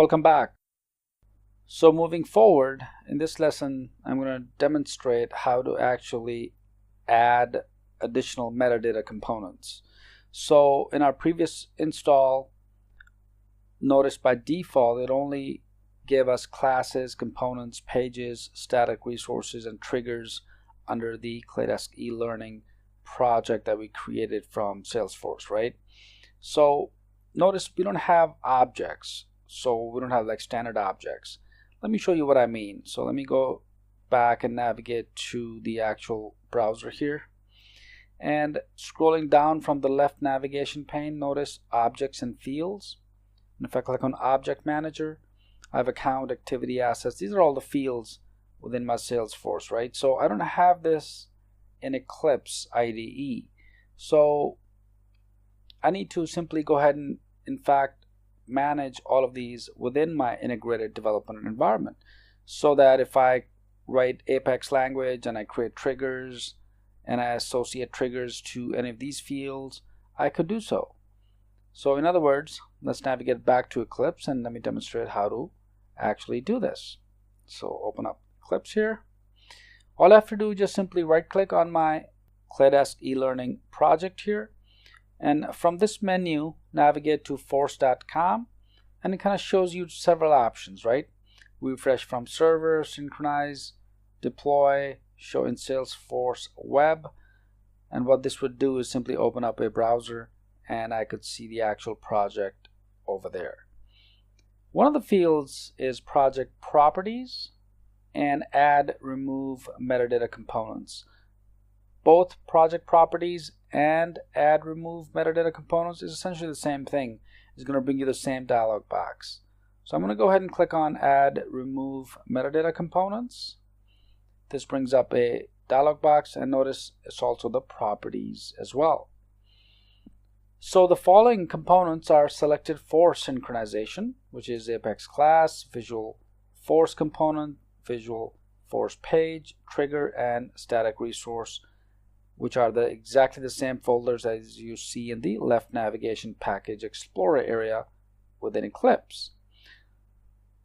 Welcome back. So moving forward, in this lesson, I'm going to demonstrate how to actually add additional metadata components. So in our previous install, notice by default, it only gave us classes, components, pages, static resources, and triggers under the Claydesk e-learning project that we created from Salesforce, right? So notice we don't have objects. So we don't have like standard objects. Let me show you what I mean. So let me go back and navigate to the actual browser here. And scrolling down from the left navigation pane, notice objects and fields. And if I click on Object Manager, I have account, activity, assets. These are all the fields within my Salesforce, right? So I don't have this in Eclipse IDE. So I need to simply go ahead and, in fact, manage all of these within my integrated development environment, so that if I write Apex language and I create triggers and I associate triggers to any of these fields, I could do so. So in other words, let's navigate back to Eclipse and let me demonstrate how to actually do this. So open up Eclipse here. All I have to do is just simply right click on my Claydesk e-learning project here, and from this menu navigate to force.com, and it kind of shows you several options, right? Refresh from server, synchronize, deploy, show in Salesforce web. And what this would do is simply open up a browser and I could see the actual project over there. One of the fields is project properties and add remove metadata components. Both project properties and add remove metadata components is essentially the same thing. It's going to bring you the same dialog box. So I'm going to go ahead and click on add remove metadata components. This brings up a dialog box, and notice it's also the properties as well. So the following components are selected for synchronization, which is Apex class, visual force component, visual force page, trigger, and static resource, which are exactly the same folders as you see in the left navigation package explorer area within Eclipse.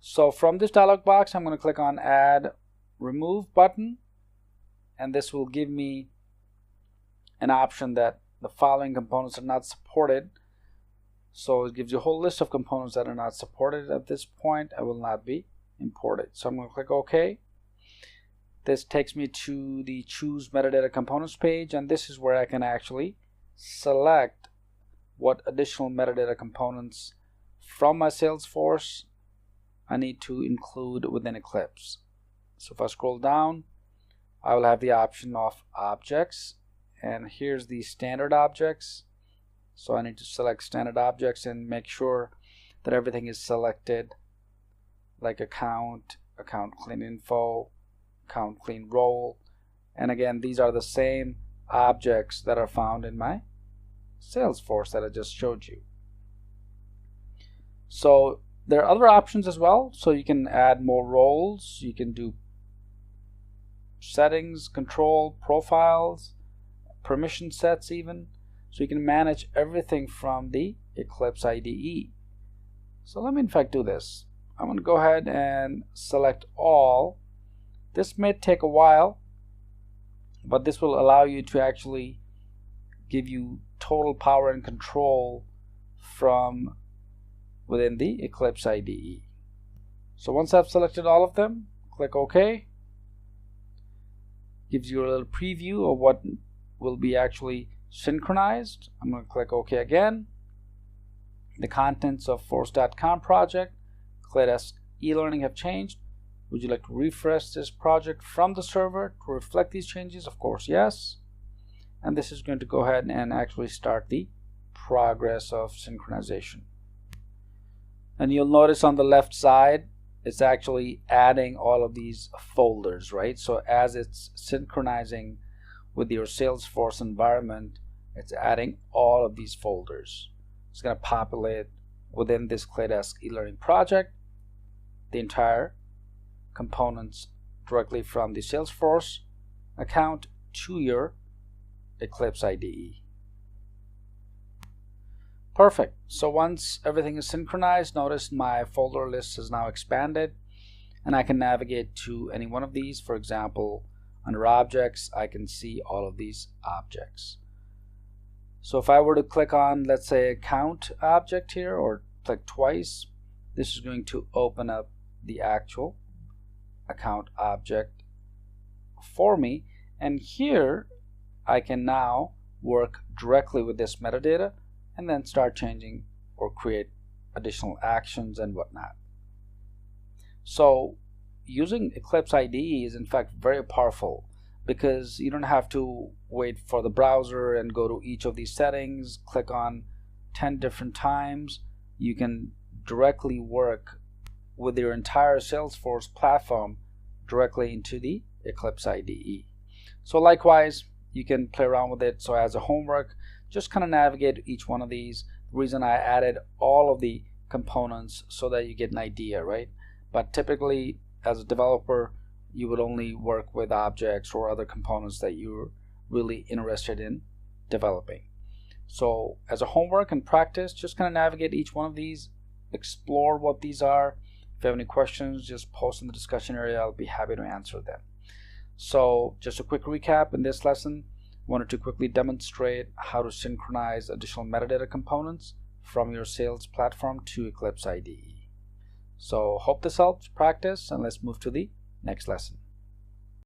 So from this dialog box, I'm going to click on add remove button, and this will give me an option that the following components are not supported. So it gives you a whole list of components that are not supported at this point and will not be imported. So I'm going to click OK. This takes me to the choose metadata components page, and this is where I can actually select what additional metadata components from my Salesforce I need to include within Eclipse. So if I scroll down, I will have the option of objects, and here's the standard objects. So I need to select standard objects and make sure that everything is selected, like account, account clean info, account clean role, and again these are the same objects that are found in my Salesforce that I just showed you. So there are other options as well. So you can add more roles, you can do settings, control, profiles, permission sets even. So you can manage everything from the Eclipse IDE. So let me in fact do this. I'm going to go ahead and select all. This may take a while, but this will allow you to actually give you total power and control from within the Eclipse IDE. So once I've selected all of them, click OK. Gives you a little preview of what will be actually synchronized. I'm going to click OK again. The contents of force.com project, Claydesk e-learning have changed. Would you like to refresh this project from the server to reflect these changes? Of course, yes. And this is going to go ahead and actually start the progress of synchronization. And you'll notice on the left side, it's actually adding all of these folders, right? So as it's synchronizing with your Salesforce environment, it's adding all of these folders. It's going to populate within this Claydesk e-learning project the entire components directly from the Salesforce account to your Eclipse IDE. Perfect. So once everything is synchronized, notice my folder list is now expanded, and I can navigate to any one of these. For example, under objects, I can see all of these objects. So if I were to click on, let's say, account object here, or click twice, this is going to open up the actual account object for me, and here I can now work directly with this metadata and then start changing or create additional actions and whatnot. So using Eclipse IDE is in fact very powerful, because you don't have to wait for the browser and go to each of these settings, click on 10 different times. You can directly work with your entire Salesforce platform directly into the Eclipse IDE. So likewise, you can play around with it. So as a homework, just kind of navigate each one of these. The reason I added all of the components so that you get an idea, right? But typically, as a developer, you would only work with objects or other components that you're really interested in developing. So as a homework and practice, just kind of navigate each one of these, explore what these are. If you have any questions, just post in the discussion area. I'll be happy to answer them. So just a quick recap in this lesson, I wanted to quickly demonstrate how to synchronize additional metadata components from your sales platform to Eclipse IDE. So hope this helps practice, and let's move to the next lesson.